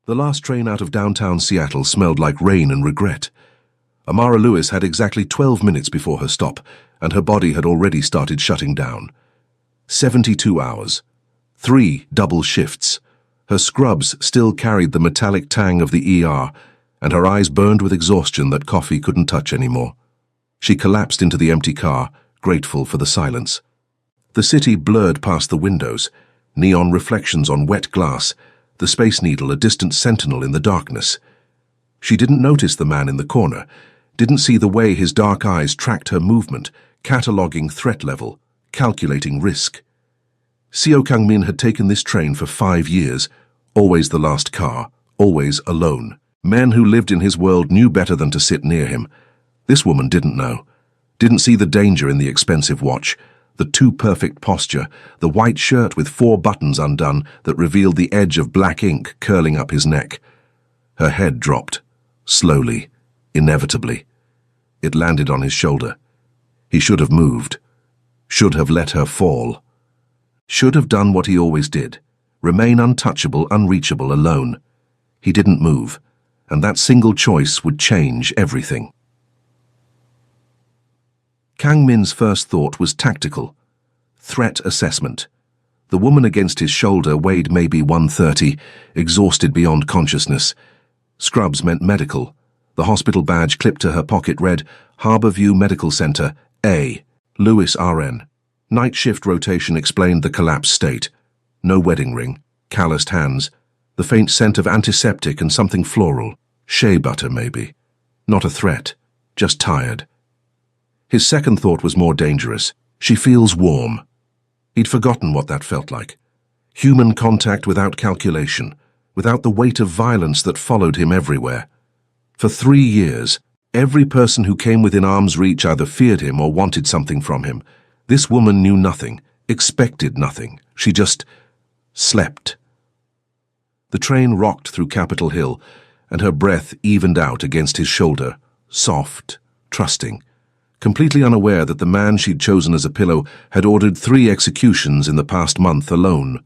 The last train out of downtown Seattle smelled like rain and regret. Amara Lewis had exactly 12 minutes before her stop, and her body had already started shutting down. 72 hours. 3 double shifts. Her scrubs still carried the metallic tang of the ER, and her eyes burned with exhaustion that coffee couldn't touch anymore. She collapsed into the empty car, grateful for the silence. The city blurred past the windows, neon reflections on wet glass, the Space Needle a distant sentinel in the darkness. She didn't notice the man in the corner, didn't see the way his dark eyes tracked her movement, cataloging threat level, calculating risk. Seo Kang-min had taken this train for 5 years, always the last car, always alone. Men who lived in his world knew better than to sit near him. This woman didn't know, didn't see the danger in the expensive watch, the too-perfect posture, the white shirt with 4 buttons undone that revealed the edge of black ink curling up his neck. Her head dropped, slowly, inevitably. It landed on his shoulder. He should have moved, should have let her fall, should have done what he always did, remain untouchable, unreachable, alone. He didn't move, and that single choice would change everything. Kang-min's first thought was tactical. Threat assessment. The woman against his shoulder weighed maybe 130, exhausted beyond consciousness. Scrubs meant medical. The hospital badge clipped to her pocket read, Harborview Medical Center, A. Lewis RN. Night shift rotation explained the collapsed state. No wedding ring, calloused hands, the faint scent of antiseptic and something floral. Shea butter, maybe. Not a threat, just tired. His second thought was more dangerous. She feels warm. He'd forgotten what that felt like. Human contact without calculation, without the weight of violence that followed him everywhere. For 3 years, every person who came within arm's reach either feared him or wanted something from him. This woman knew nothing, expected nothing. She just slept. The train rocked through Capitol Hill, and her breath evened out against his shoulder, soft, trusting, completely unaware that the man she'd chosen as a pillow had ordered 3 executions in the past month alone.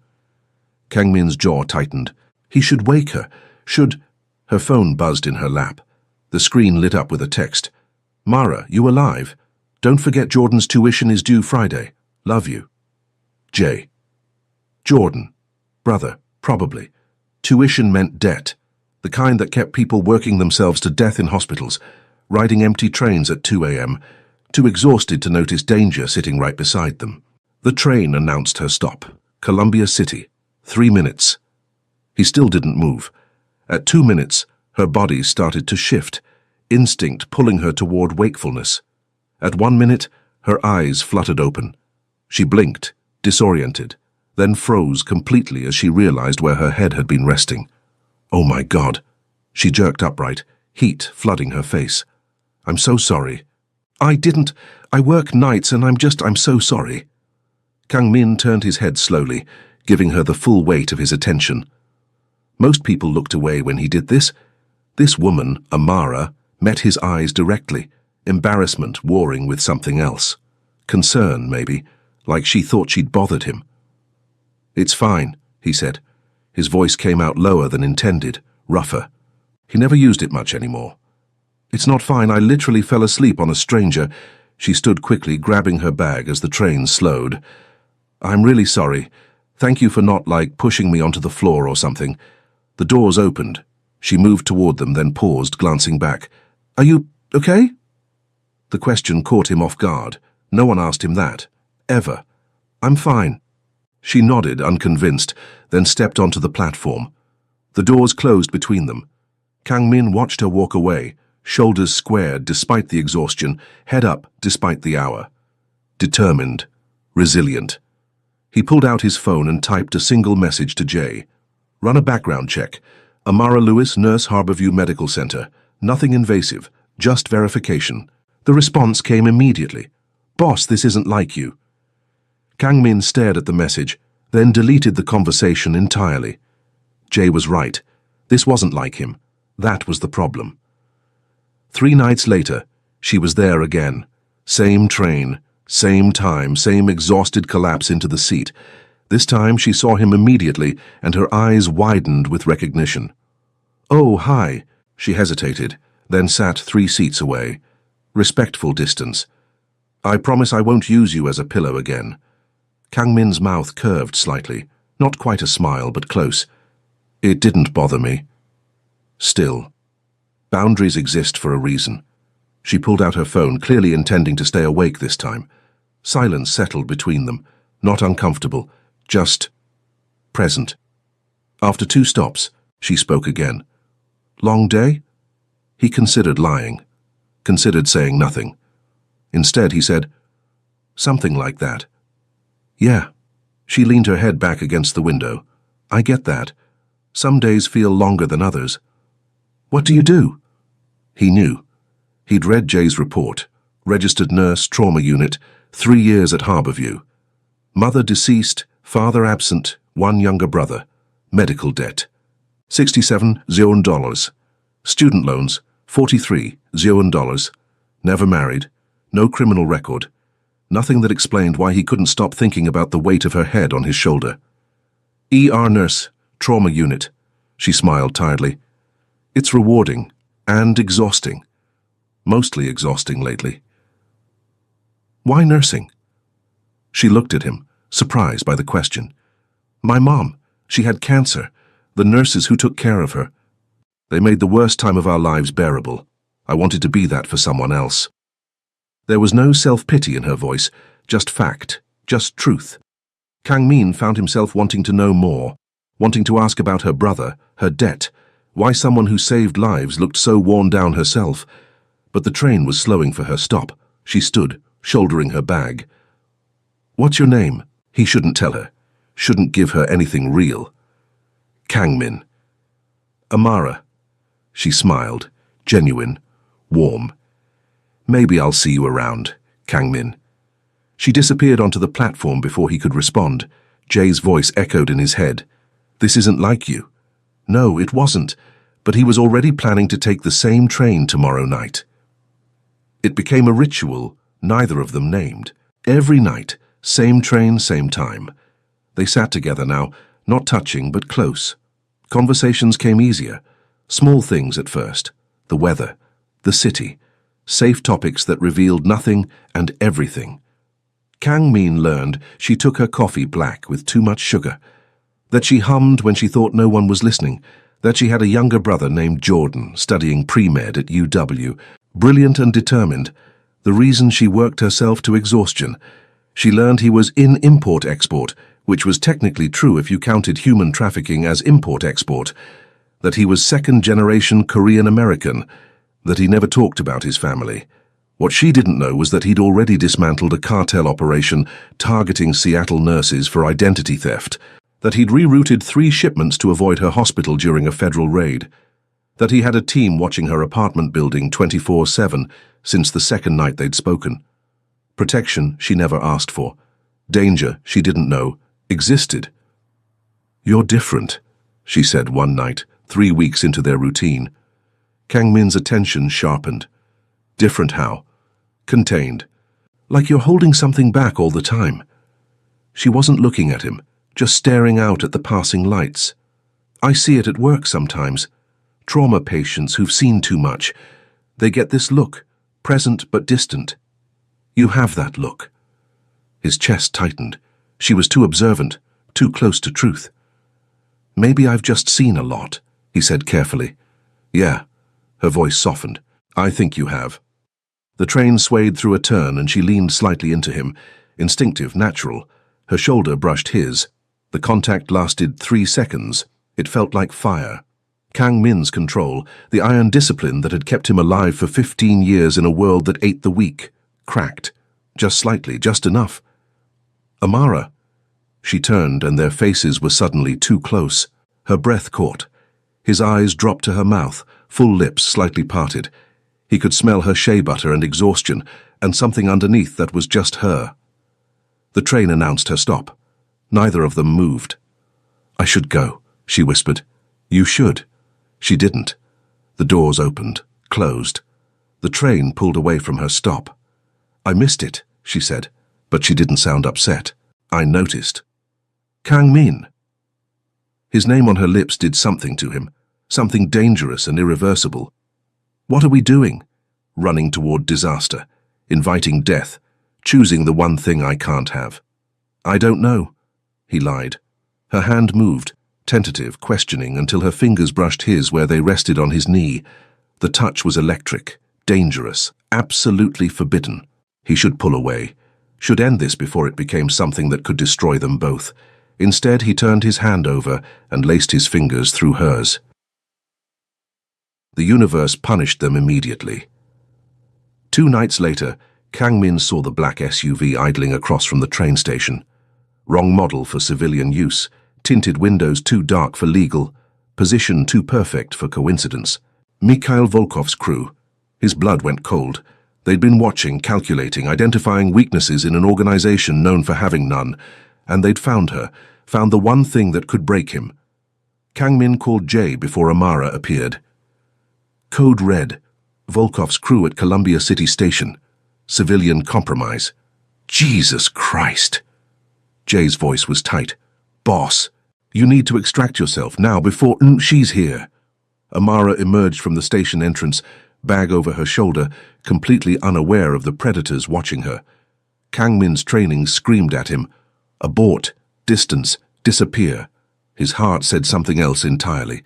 Kang-min's jaw tightened. He should wake her, should... Her phone buzzed in her lap. The screen lit up with a text. Mara, you alive? Don't forget Jordan's tuition is due Friday. Love you. Jay. Jordan. Brother, probably. Tuition meant debt. The kind that kept people working themselves to death in hospitals, riding empty trains at 2 a.m., too exhausted to notice danger sitting right beside them. The train announced her stop. Columbia City. 3 minutes. He still didn't move. At 2 minutes, her body started to shift, instinct pulling her toward wakefulness. At 1 minute, her eyes fluttered open. She blinked, disoriented, then froze completely as she realized where her head had been resting. Oh my God. She jerked upright, heat flooding her face. I'm so sorry. I work nights and I'm so sorry. Kang-min turned his head slowly, giving her the full weight of his attention. Most people looked away when he did this. This woman, Amara, met his eyes directly, embarrassment warring with something else. Concern, maybe, like she thought she'd bothered him. It's fine, he said. His voice came out lower than intended, rougher. He never used it much anymore. It's not fine, I literally fell asleep on a stranger. She stood quickly, grabbing her bag as the train slowed. I'm really sorry. Thank you for not, pushing me onto the floor or something. The doors opened. She moved toward them, then paused, glancing back. Are you okay? The question caught him off guard. No one asked him that. Ever. I'm fine. She nodded, unconvinced, then stepped onto the platform. The doors closed between them. Kang-min watched her walk away, shoulders squared despite the exhaustion, head up despite the hour. Determined. Resilient. He pulled out his phone and typed a single message to Jay. Run a background check. Amara Lewis, Nurse, Harborview Medical Center. Nothing invasive, just verification. The response came immediately. Boss, this isn't like you. Kang-min stared at the message, then deleted the conversation entirely. Jay was right. This wasn't like him. That was the problem. 3 nights later, she was there again. Same train, same time, same exhausted collapse into the seat. This time she saw him immediately, and her eyes widened with recognition. "Oh, hi." She hesitated, then sat 3 seats away. Respectful distance. "I promise I won't use you as a pillow again." Kang Min's mouth curved slightly, not quite a smile, but close. "It didn't bother me." Still, boundaries exist for a reason. She pulled out her phone, clearly intending to stay awake this time. Silence settled between them, not uncomfortable, just present. After 2 stops, she spoke again. "Long day?" He considered lying, considered saying nothing. Instead, he said, "Something like that." "Yeah." She leaned her head back against the window. "I get that. Some days feel longer than others." "What do you do?" He knew. He'd read Jay's report. Registered nurse, trauma unit, 3 years at Harborview. Mother deceased, father absent, 1 younger brother. Medical debt, $67,000. Student loans, $43,000. Never married. No criminal record. Nothing that explained why he couldn't stop thinking about the weight of her head on his shoulder. ER nurse, trauma unit. She smiled tiredly. It's rewarding and exhausting. Mostly exhausting lately. Why nursing? She looked at him, surprised by the question. My mom, she had cancer. The nurses who took care of her. They made the worst time of our lives bearable. I wanted to be that for someone else. There was no self-pity in her voice, just fact, just truth. Kang Min found himself wanting to know more, wanting to ask about her brother, her debt, why someone who saved lives looked so worn down herself. But the train was slowing for her stop. She stood, shouldering her bag. What's your name? He shouldn't tell her. Shouldn't give her anything real. Kang Min. Amara. She smiled, genuine, warm. Maybe I'll see you around, Kang Min. She disappeared onto the platform before he could respond. Jay's voice echoed in his head. This isn't like you. No, it wasn't, but he was already planning to take the same train tomorrow night. It became a ritual, neither of them named. Every night, same train, same time. They sat together now, not touching but close. Conversations came easier. Small things at first. The weather, the city. Safe topics that revealed nothing and everything. Kang Min learned she took her coffee black with too much sugar. That she hummed when she thought no one was listening. That she had a younger brother named Jordan studying pre-med at UW. Brilliant and determined, the reason she worked herself to exhaustion. She learned he was in import-export, which was technically true if you counted human trafficking as import-export. That he was second-generation Korean-American. That he never talked about his family. What she didn't know was that he'd already dismantled a cartel operation targeting Seattle nurses for identity theft. That he'd rerouted 3 shipments to avoid her hospital during a federal raid. That he had a team watching her apartment building 24/7 since the second night they'd spoken. Protection she never asked for. Danger she didn't know existed. You're different, she said one night, 3 weeks into their routine. Kang Min's attention sharpened. Different how? Contained. Like you're holding something back all the time. She wasn't looking at him, just staring out at the passing lights. I see it at work sometimes. Trauma patients who've seen too much. They get this look, present but distant. You have that look. His chest tightened. She was too observant, too close to truth. Maybe I've just seen a lot, he said carefully. Yeah. Her voice softened. I think you have. The train swayed through a turn and she leaned slightly into him. Instinctive, natural. Her shoulder brushed his. The contact lasted 3 seconds. It felt like fire. Kang Min's control, the iron discipline that had kept him alive for 15 years in a world that ate the weak, cracked. Just slightly, just enough. Amara. She turned and their faces were suddenly too close. Her breath caught. His eyes dropped to her mouth, full lips slightly parted. He could smell her shea butter and exhaustion, and something underneath that was just her. The train announced her stop. Neither of them moved. I should go, she whispered. You should. She didn't. The doors opened, closed. The train pulled away from her stop. I missed it, she said, but she didn't sound upset. I noticed. Kang Min. His name on her lips did something to him. Something dangerous and irreversible. What are we doing? Running toward disaster, inviting death, choosing the one thing I can't have. I don't know, he lied. Her hand moved, tentative, questioning, until her fingers brushed his where they rested on his knee. The touch was electric, dangerous, absolutely forbidden. He should pull away, should end this before it became something that could destroy them both. Instead, he turned his hand over and laced his fingers through hers. The universe punished them immediately. 2 nights later, Kang Min saw the black SUV idling across from the train station. Wrong model for civilian use, tinted windows too dark for legal, position too perfect for coincidence. Mikhail Volkov's crew. His blood went cold. They'd been watching, calculating, identifying weaknesses in an organization known for having none, and they'd found her, found the one thing that could break him. Kang Min called Jay before Amara appeared. Code Red. Volkov's crew at Columbia City Station. Civilian compromise. Jesus Christ! Jay's voice was tight. Boss, you need to extract yourself now before she's here. Amara emerged from the station entrance, bag over her shoulder, completely unaware of the predators watching her. Kang Min's training screamed at him. Abort, distance, disappear. His heart said something else entirely.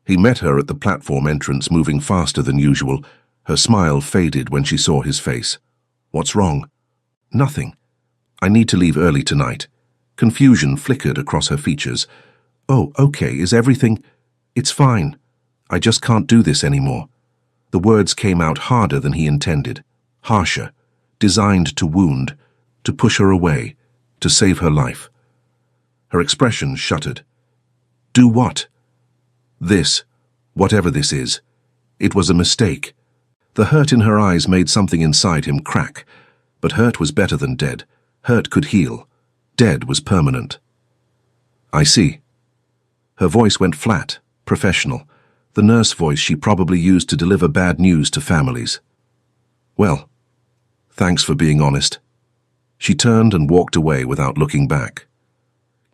He met her at the platform entrance, moving faster than usual. Her smile faded when she saw his face. What's wrong? Nothing. I need to leave early tonight. Confusion flickered across her features. Oh, okay, is everything... It's fine. I just can't do this anymore. The words came out harder than he intended. Harsher. Designed to wound. To push her away. To save her life. Her expression shuttered. Do what? This. Whatever this is. It was a mistake. The hurt in her eyes made something inside him crack. But hurt was better than dead. Hurt could heal. Dead was permanent. I see. Her voice went flat, professional, the nurse voice she probably used to deliver bad news to families. Well, thanks for being honest. She turned and walked away without looking back.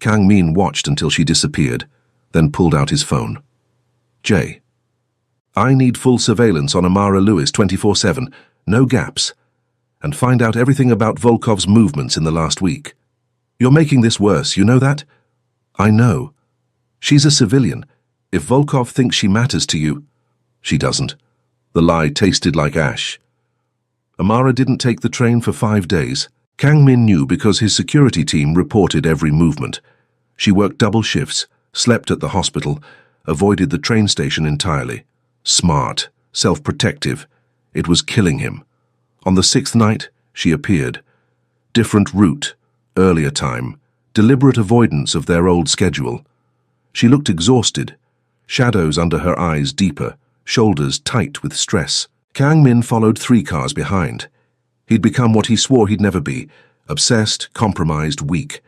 Kang Min watched until she disappeared, then pulled out his phone. Jay. I need full surveillance on Amara Lewis 24/7, no gaps, and find out everything about Volkov's movements in the last week. You're making this worse, you know that? I know. She's a civilian. If Volkov thinks she matters to you, she doesn't. The lie tasted like ash. Amara didn't take the train for 5 days. Kang Min knew because his security team reported every movement. She worked double shifts, slept at the hospital, avoided the train station entirely. Smart, self-protective. It was killing him. On the 6th night, she appeared. Different route, earlier time, deliberate avoidance of their old schedule. She looked exhausted, shadows under her eyes deeper, shoulders tight with stress. Kang Min followed 3 cars behind. He'd become what he swore he'd never be, obsessed, compromised, weak.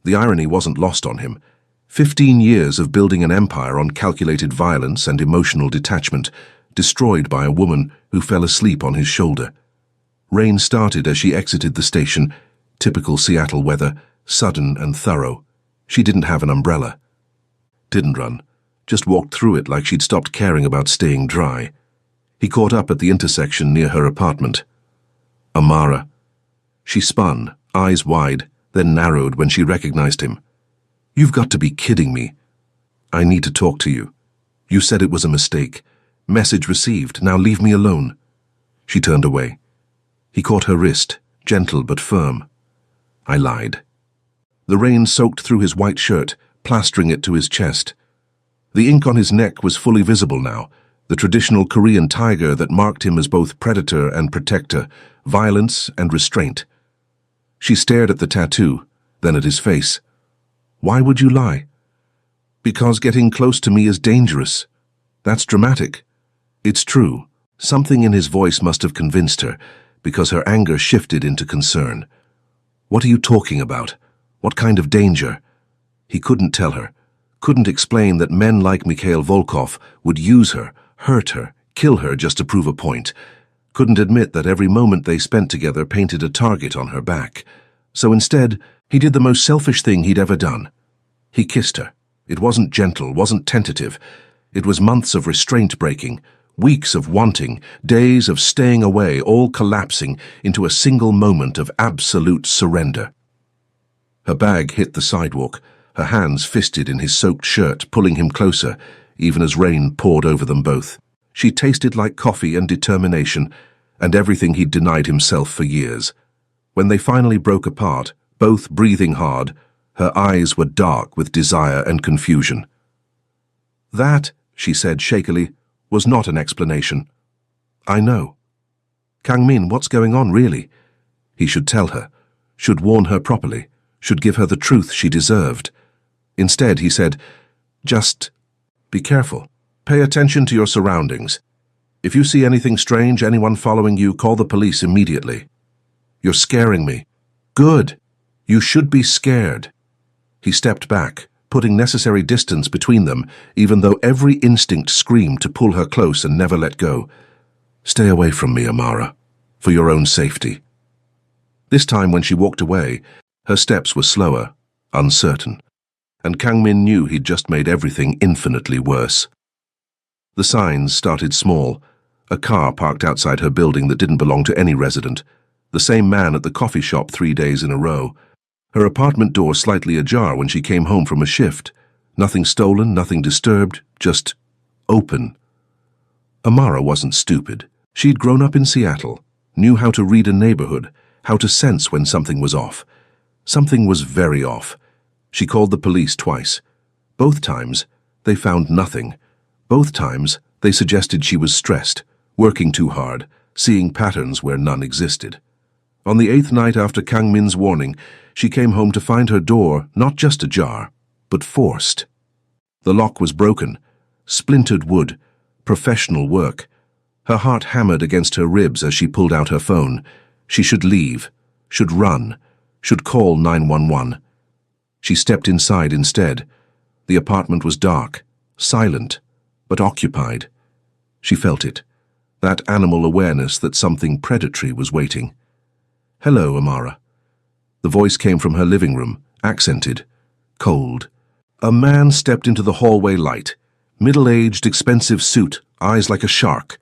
The irony wasn't lost on him. 15 years of building an empire on calculated violence and emotional detachment, destroyed by a woman who fell asleep on his shoulder. Rain started as she exited the station, typical Seattle weather, sudden and thorough. She didn't have an umbrella. Didn't run, just walked through it like she'd stopped caring about staying dry. He caught up at the intersection near her apartment. Amara. She spun, eyes wide, then narrowed when she recognized him. You've got to be kidding me. I need to talk to you. You said it was a mistake. Message received, now leave me alone. She turned away. He caught her wrist, gentle but firm. I lied. The rain soaked through his white shirt, plastering it to his chest. The ink on his neck was fully visible now, the traditional Korean tiger that marked him as both predator and protector, violence and restraint. She stared at the tattoo, then at his face. Why would you lie? Because getting close to me is dangerous. That's dramatic. It's true. Something in his voice must have convinced her, because her anger shifted into concern. What are you talking about? What kind of danger? He couldn't tell her, couldn't explain that men like Mikhail Volkov would use her, hurt her, kill her just to prove a point. Couldn't admit that every moment they spent together painted a target on her back. So instead, he did the most selfish thing he'd ever done. He kissed her. It wasn't gentle, wasn't tentative. It was months of restraint breaking, weeks of wanting, days of staying away, all collapsing into a single moment of absolute surrender. Her bag hit the sidewalk, her hands fisted in his soaked shirt, pulling him closer, even as rain poured over them both. She tasted like coffee and determination, and everything he'd denied himself for years. When they finally broke apart, both breathing hard, her eyes were dark with desire and confusion. "That," she said shakily, "was not an explanation." "I know." "Kang-min, what's going on, really?" He should tell her, should warn her properly, should give her the truth she deserved. Instead, he said, "Just be careful. Pay attention to your surroundings. If you see anything strange, anyone following you, call the police immediately." "You're scaring me." "Good. You should be scared." He stepped back, putting necessary distance between them, even though every instinct screamed to pull her close and never let go. "Stay away from me, Amara, for your own safety." This time when she walked away, her steps were slower, uncertain, and Kang-min knew he'd just made everything infinitely worse. The signs started small, a car parked outside her building that didn't belong to any resident, the same man at the coffee shop 3 days in a row, her apartment door slightly ajar when she came home from a shift, nothing stolen, nothing disturbed, just open. Amara wasn't stupid. She'd grown up in Seattle, knew how to read a neighborhood, how to sense when something was off. Something was very off. She called the police twice. Both times, they found nothing. Both times, they suggested she was stressed, working too hard, seeing patterns where none existed. On the 8th night after Kang-min's warning, she came home to find her door not just ajar, but forced. The lock was broken, splintered wood, professional work. Her heart hammered against her ribs as she pulled out her phone. She should leave, should run, should call 911. She stepped inside instead. The apartment was dark, silent, but occupied. She felt it, that animal awareness that something predatory was waiting. "Hello, Amara." The voice came from her living room, accented, cold. A man stepped into the hallway light, middle-aged, expensive suit, eyes like a shark.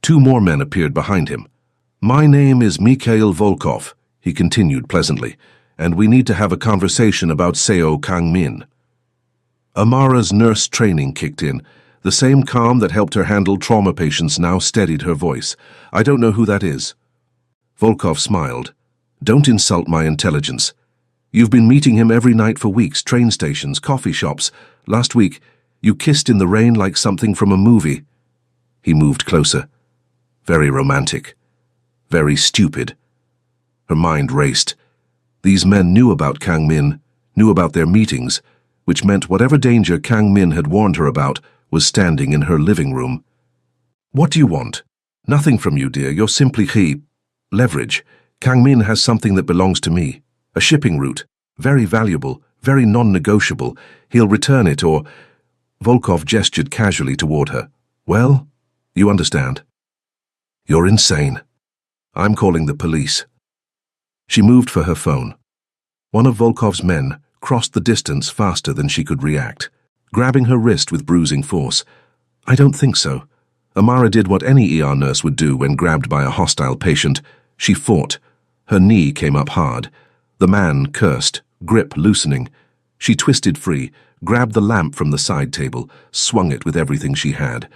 2 more men appeared behind him. "My name is Mikhail Volkov," he continued pleasantly, "and we need to have a conversation about Seo Kang-min." Amara's nurse training kicked in. The same calm that helped her handle trauma patients now steadied her voice. "I don't know who that is." Volkov smiled. "Don't insult my intelligence. You've been meeting him every night for weeks, train stations, coffee shops. Last week, you kissed in the rain like something from a movie." He moved closer. Very romantic. Very stupid. Her mind raced. These men knew about Kang-min, knew about their meetings, which meant whatever danger Kang-min had warned her about was standing in her living room. "What do you want?" "Nothing from you, dear. You're simply leverage. Kang-min has something that belongs to me. A shipping route. Very valuable, very non-negotiable. He'll return it or—" Volkov gestured casually toward her. "Well, you understand." "You're insane. I'm calling the police." She moved for her phone. One of Volkov's men crossed the distance faster than she could react, grabbing her wrist with bruising force. "I don't think so." Amara did what any ER nurse would do when grabbed by a hostile patient. She fought. Her knee came up hard. The man cursed, grip loosening. She twisted free, grabbed the lamp from the side table, swung it with everything she had.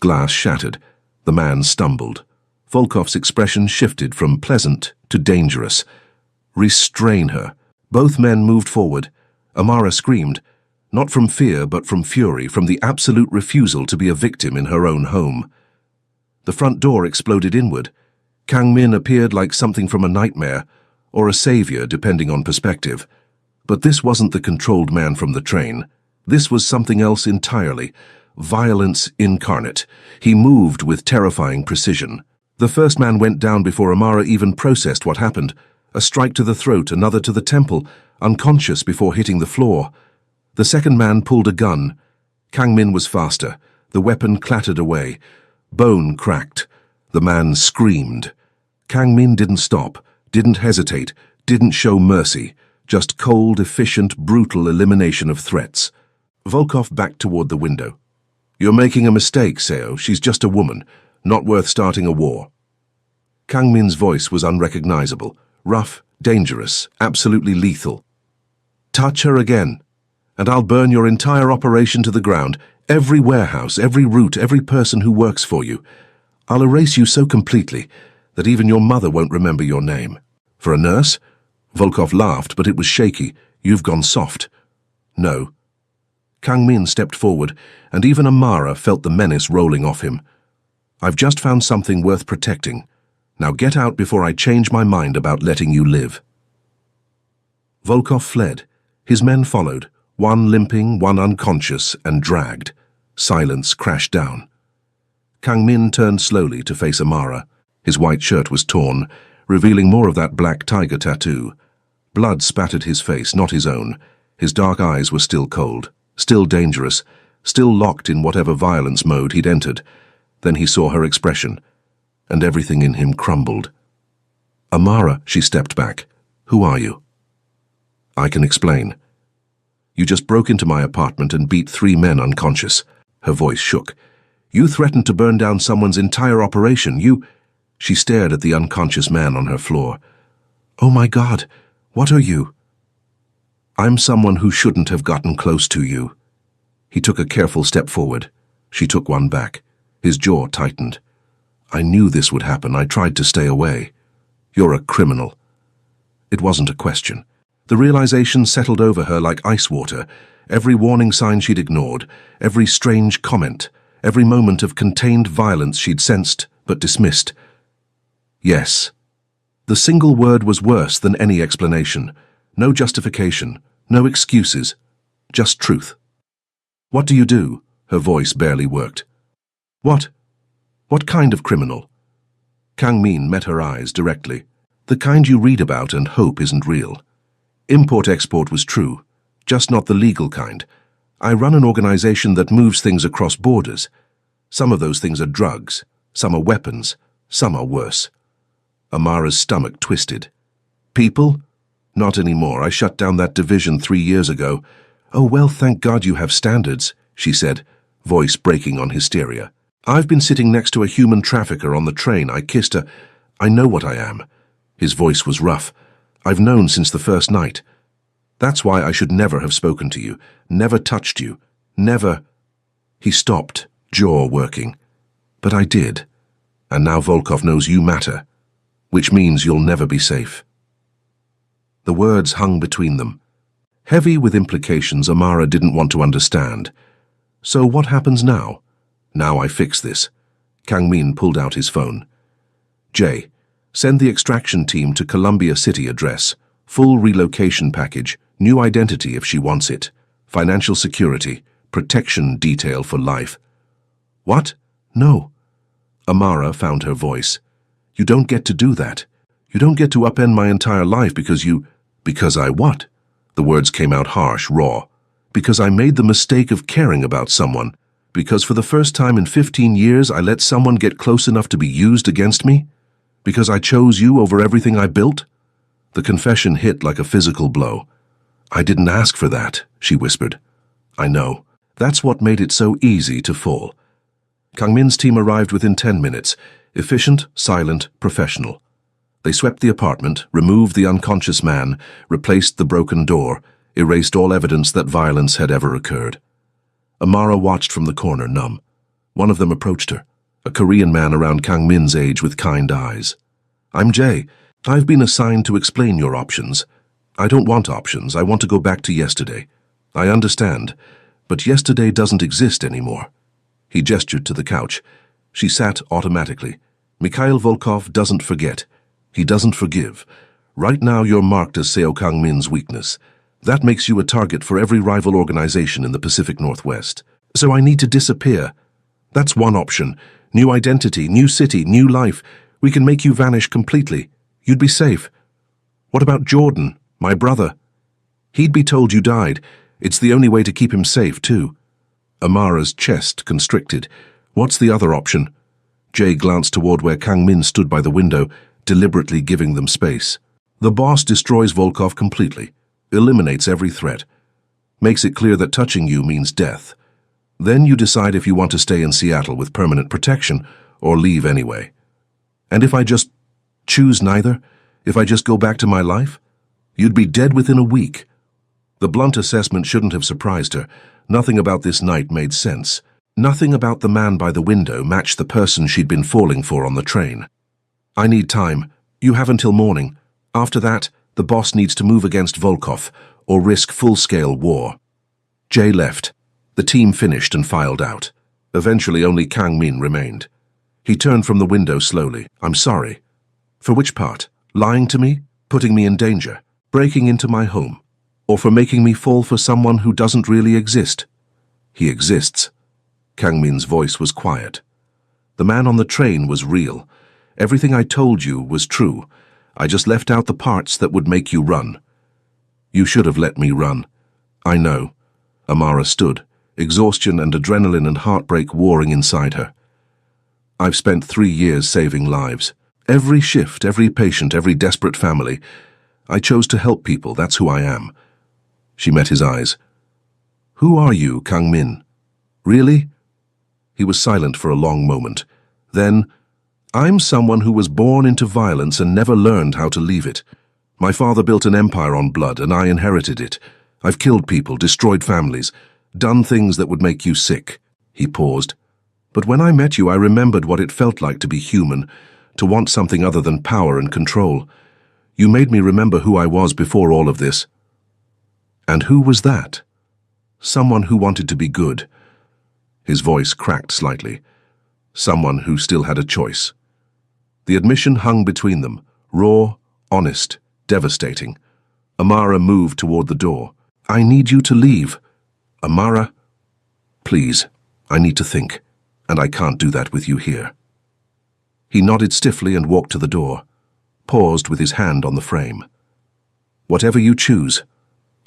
Glass shattered. The man stumbled. Volkov's expression shifted from pleasant to dangerous. "Restrain her." Both men moved forward. Amara screamed, not from fear but from fury, from the absolute refusal to be a victim in her own home. The front door exploded inward. Kang-min appeared like something from a nightmare, or a savior depending on perspective. But this wasn't the controlled man from the train. This was something else entirely. Violence incarnate. He moved with terrifying precision. The first man went down before Amara even processed what happened. A strike to the throat, another to the temple, unconscious before hitting the floor. The second man pulled a gun. Kang-min was faster. The weapon clattered away. Bone cracked. The man screamed. Kang-min didn't stop, didn't hesitate, didn't show mercy. Just cold, efficient, brutal elimination of threats. Volkov backed toward the window. You're making a mistake, Seo. She's just a woman, not worth starting a war. Kang Min's voice was unrecognizable, rough, dangerous, absolutely lethal. Touch her again, and I'll burn your entire operation to the ground, every warehouse, every route, every person who works for you. I'll erase you so completely that even your mother won't remember your name. For a nurse? Volkov laughed, but it was shaky. You've gone soft. No. Kang Min stepped forward, and even Amara felt the menace rolling off him. I've just found something worth protecting. Now get out before I change my mind about letting you live. Volkov fled. His men followed, one limping, one unconscious, and dragged. Silence crashed down. Kang Min turned slowly to face Amara. His white shirt was torn, revealing more of that black tiger tattoo. Blood spattered his face, not his own. His dark eyes were still cold, still dangerous, still locked in whatever violence mode he'd entered. Then he saw her expression, and everything in him crumbled. Amara, she stepped back. Who are you? I can explain. You just broke into my apartment and beat 3 men unconscious. Her voice shook. You threatened to burn down someone's entire operation. She stared at the unconscious man on her floor. Oh my God, what are you? I'm someone who shouldn't have gotten close to you. He took a careful step forward. She took one back. His jaw tightened. I knew this would happen. I tried to stay away. You're a criminal. It wasn't a question. The realization settled over her like ice water. Every warning sign she'd ignored, every strange comment, every moment of contained violence she'd sensed but dismissed. Yes. The single word was worse than any explanation. No justification, no excuses, just truth. What do you do? Her voice barely worked. What? What kind of criminal? Kang Min met her eyes directly. The kind you read about and hope isn't real. Import-export was true, just not the legal kind. I run an organization that moves things across borders. Some of those things are drugs, some are weapons, some are worse. Amara's stomach twisted. People? Not anymore. I shut down that division 3 years ago. Oh, well, thank God you have standards, she said, voice breaking on hysteria. I've been sitting next to a human trafficker on the train. I kissed her. I know what I am. His voice was rough. I've known since the first night. That's why I should never have spoken to you, never touched you, never... He stopped, jaw working. But I did. And now Volkov knows you matter, which means you'll never be safe. The words hung between them. Heavy with implications Amara didn't want to understand. So what happens now? Now I fix this. Kang Min pulled out his phone. Jay, send the extraction team to Columbia City address. Full relocation package, new identity if she wants it. Financial security, protection detail for life. What? No. Amara found her voice. You don't get to do that. You don't get to upend my entire life because you... Because I what? The words came out harsh, raw. Because I made the mistake of caring about someone. Because for the first time in 15 years I let someone get close enough to be used against me? Because I chose you over everything I built? The confession hit like a physical blow. I didn't ask for that, she whispered. I know. That's what made it so easy to fall. Kang Min's team arrived within 10 minutes. Efficient, silent, professional. They swept the apartment, removed the unconscious man, replaced the broken door, erased all evidence that violence had ever occurred. Amara watched from the corner, numb. One of them approached her, a Korean man around Kang Min's age with kind eyes. I'm Jay. I've been assigned to explain your options. I don't want options. I want to go back to yesterday. I understand, but yesterday doesn't exist anymore. He gestured to the couch. She sat automatically. Mikhail Volkov doesn't forget. He doesn't forgive. Right now you're marked as Seo Kang Min's weakness. That makes you a target for every rival organization in the Pacific Northwest. So I need to disappear. That's one option. New identity, new city, new life. We can make you vanish completely. You'd be safe. What about Jordan, my brother? He'd be told you died. It's the only way to keep him safe, too. Amara's chest constricted. What's the other option? Jay glanced toward where Kang Min stood by the window, deliberately giving them space. The boss destroys Volkov completely. Eliminates every threat. Makes it clear that touching you means death. Then you decide if you want to stay in Seattle with permanent protection or leave anyway. And if I just choose neither, if I just go back to my life, you'd be dead within a week. The blunt assessment shouldn't have surprised her. Nothing about this night made sense. Nothing about the man by the window matched the person she'd been falling for on the train. I need time. You have until morning. After that, the boss needs to move against Volkov or risk full-scale war. Jay left. The team finished and filed out. Eventually, only Kang Min remained. He turned from the window slowly. I'm sorry. For which part? Lying to me? Putting me in danger? Breaking into my home? Or for making me fall for someone who doesn't really exist? He exists. Kang Min's voice was quiet. The man on the train was real. Everything I told you was true. I just left out the parts that would make you run. You should have let me run. I know. Amara stood, exhaustion and adrenaline and heartbreak warring inside her. I've spent 3 years saving lives. Every shift, every patient, every desperate family. I chose to help people, that's who I am. She met his eyes. Who are you, Kang Min? Really? He was silent for a long moment. Then, I'm someone who was born into violence and never learned how to leave it. My father built an empire on blood, and I inherited it. I've killed people, destroyed families, done things that would make you sick. He paused. But when I met you, I remembered what it felt like to be human, to want something other than power and control. You made me remember who I was before all of this. And who was that? Someone who wanted to be good. His voice cracked slightly. Someone who still had a choice. The admission hung between them, raw, honest, devastating. Amara moved toward the door. I need you to leave. Amara, please, I need to think, and I can't do that with you here. He nodded stiffly and walked to the door, paused with his hand on the frame. Whatever you choose,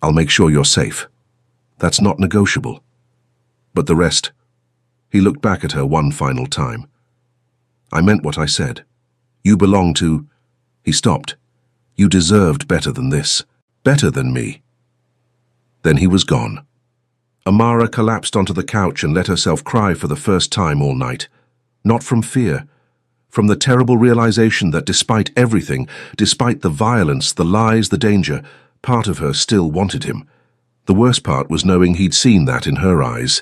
I'll make sure you're safe. That's not negotiable. But the rest... He looked back at her one final time. I meant what I said. You belong to... He stopped. You deserved better than this. Better than me. Then he was gone. Amara collapsed onto the couch and let herself cry for the first time all night. Not from fear. From the terrible realization that despite everything, despite the violence, the lies, the danger, part of her still wanted him. The worst part was knowing he'd seen that in her eyes.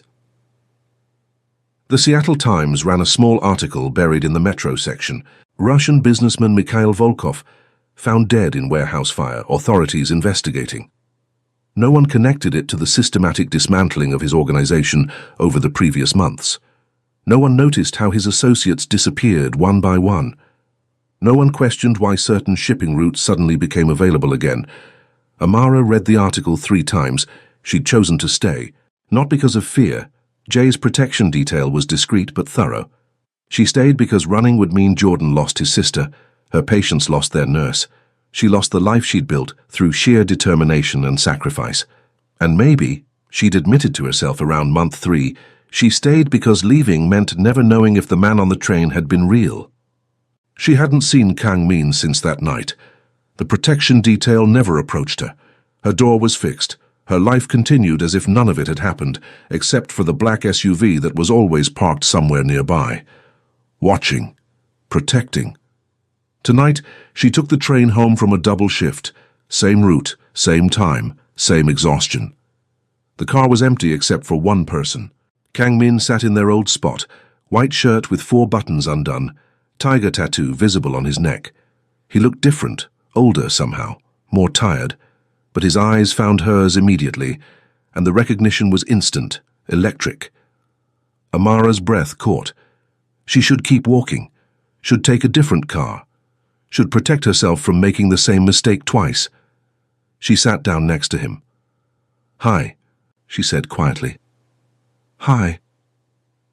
The Seattle Times ran a small article buried in the metro section. Russian businessman Mikhail Volkov found dead in warehouse fire, authorities investigating. No one connected it to the systematic dismantling of his organization over the previous months. No one noticed how his associates disappeared one by one. No one questioned why certain shipping routes suddenly became available again. Amara read the article 3 times. She'd chosen to stay, not because of fear. Jay's protection detail was discreet but thorough. She stayed because running would mean Jordan lost his sister, her patients lost their nurse. She lost the life she'd built through sheer determination and sacrifice. And maybe, she'd admitted to herself around month 3, she stayed because leaving meant never knowing if the man on the train had been real. She hadn't seen Kang Min since that night. The protection detail never approached her. Her door was fixed. Her life continued as if none of it had happened, except for the black SUV that was always parked somewhere nearby. Watching. Protecting. Tonight, she took the train home from a double shift. Same route, same time, same exhaustion. The car was empty except for one person. Kang Min sat in their old spot, white shirt with 4 buttons undone, tiger tattoo visible on his neck. He looked different, older somehow, more tired. But his eyes found hers immediately, and the recognition was instant, electric. Amara's breath caught. She should keep walking, should take a different car, should protect herself from making the same mistake twice. She sat down next to him. Hi, she said quietly. Hi.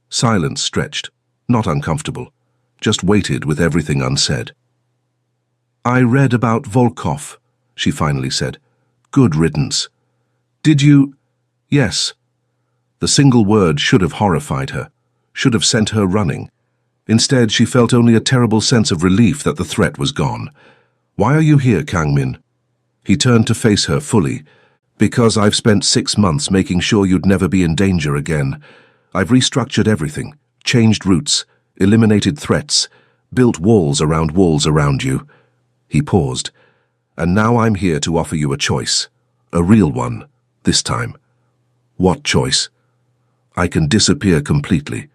Silence stretched, not uncomfortable, just waited with everything unsaid. I read about Volkov, she finally said. Good riddance. Did you? Yes. The single word should have horrified her, should have sent her running. Instead, she felt only a terrible sense of relief that the threat was gone. Why are you here, Kang Min? He turned to face her fully. Because I've spent 6 months making sure you'd never be in danger again. I've restructured everything, changed routes, eliminated threats, built walls around you." He paused. "And now I'm here to offer you a choice. A real one, this time." "What choice?" "I can disappear completely.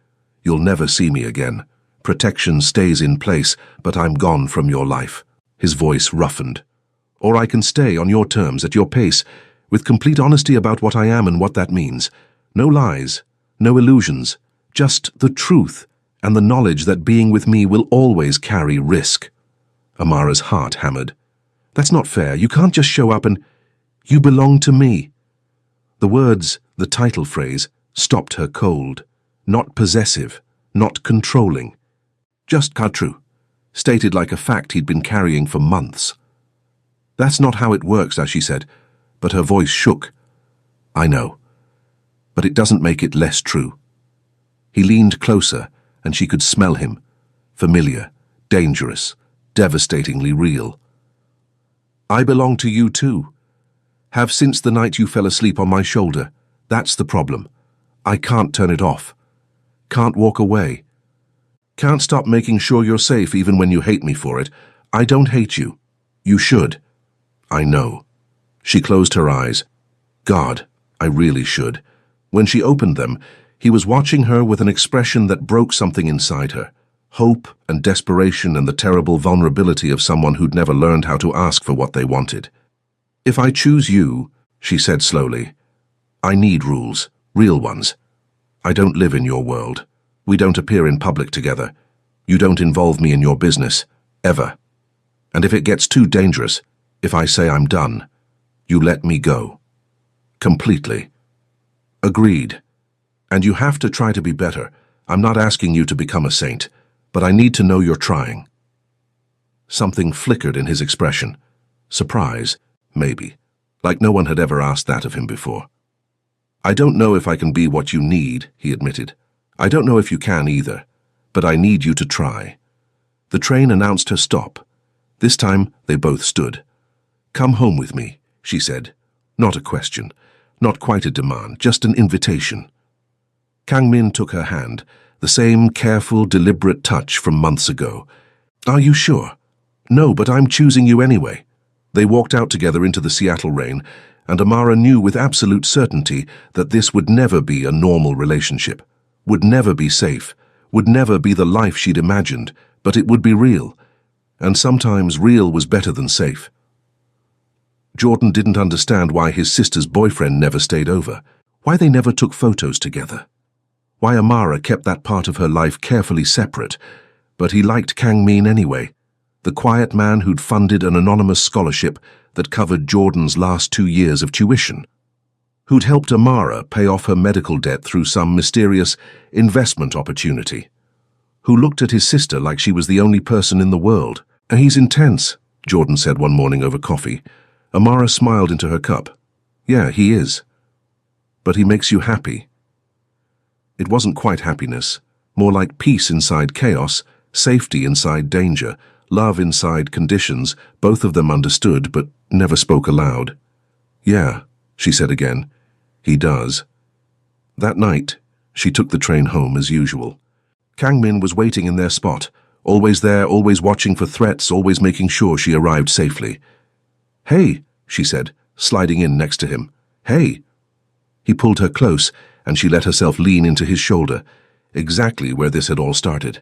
You'll never see me again. Protection stays in place, but I'm gone from your life." His voice roughened. "Or I can stay on your terms, at your pace, with complete honesty about what I am and what that means. No lies, no illusions, just the truth and the knowledge that being with me will always carry risk." Amara's heart hammered. "That's not fair. You can't just show up and... You belong to me." The words, the title phrase, stopped her cold. Not possessive, not controlling. Just Katru, stated like a fact he'd been carrying for months. "That's not how it works," as she said, but her voice shook. "I know, but it doesn't make it less true." He leaned closer, and she could smell him. Familiar, dangerous, devastatingly real. "I belong to you too. Have since the night you fell asleep on my shoulder. That's the problem. I can't turn it off. Can't walk away. Can't stop making sure you're safe even when you hate me for it. I don't hate you. You should." "I know." She closed her eyes. God, I really should. When she opened them, he was watching her with an expression that broke something inside her. Hope and desperation and the terrible vulnerability of someone who'd never learned how to ask for what they wanted. "If I choose you," she said slowly, "I need rules, real ones. I don't live in your world. We don't appear in public together. You don't involve me in your business, ever. And if it gets too dangerous, if I say I'm done, you let me go. Completely." "Agreed. And you have to try to be better. I'm not asking you to become a saint, but I need to know you're trying." Something flickered in his expression. Surprise, maybe, like no one had ever asked that of him before. "I don't know if I can be what you need," he admitted. "I don't know if you can either, but I need you to try." The train announced her stop. This time they both stood. "Come home with me," she said. Not a question, not quite a demand, just an invitation. Kang Min took her hand, the same careful, deliberate touch from months ago. "Are you sure?" "No, but I'm choosing you anyway." They walked out together into the Seattle rain, and Amara knew with absolute certainty that this would never be a normal relationship, would never be safe, would never be the life she'd imagined, but it would be real. And sometimes real was better than safe. Jordan didn't understand why his sister's boyfriend never stayed over, why they never took photos together, why Amara kept that part of her life carefully separate, but he liked Kang Min anyway, the quiet man who'd funded an anonymous scholarship that covered Jordan's last 2 years of tuition, who'd helped Amara pay off her medical debt through some mysterious investment opportunity, who looked at his sister like she was the only person in the world. "He's intense," Jordan said one morning over coffee. Amara smiled into her cup. "Yeah, he is. But he makes you happy." It wasn't quite happiness, more like peace inside chaos, safety inside danger, love inside conditions, both of them understood but never spoke aloud. "Yeah," she said again, "he does." That night, she took the train home as usual. Kang Min was waiting in their spot, always there, always watching for threats, always making sure she arrived safely. "Hey," she said, sliding in next to him. "Hey." He pulled her close, and she let herself lean into his shoulder, exactly where this had all started.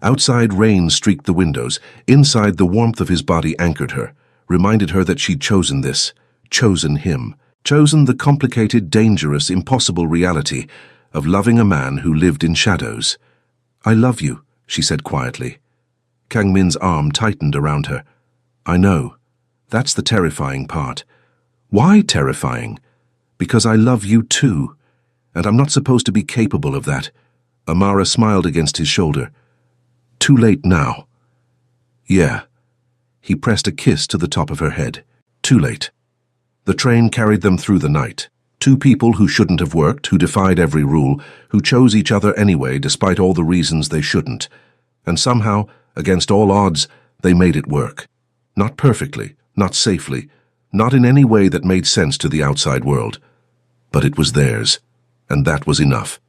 Outside, rain streaked the windows. Inside, the warmth of his body anchored her, reminded her that she'd chosen this, chosen him, chosen the complicated, dangerous, impossible reality of loving a man who lived in shadows. "I love you," she said quietly. Kang Min's arm tightened around her. "I know. That's the terrifying part." "Why terrifying?" "Because I love you too, and I'm not supposed to be capable of that." Amara smiled against his shoulder. "Too late now." "Yeah." He pressed a kiss to the top of her head. "Too late." The train carried them through the night. Two people who shouldn't have worked, who defied every rule, who chose each other anyway despite all the reasons they shouldn't. And somehow, against all odds, they made it work. Not perfectly, not safely, not in any way that made sense to the outside world. But it was theirs, and that was enough.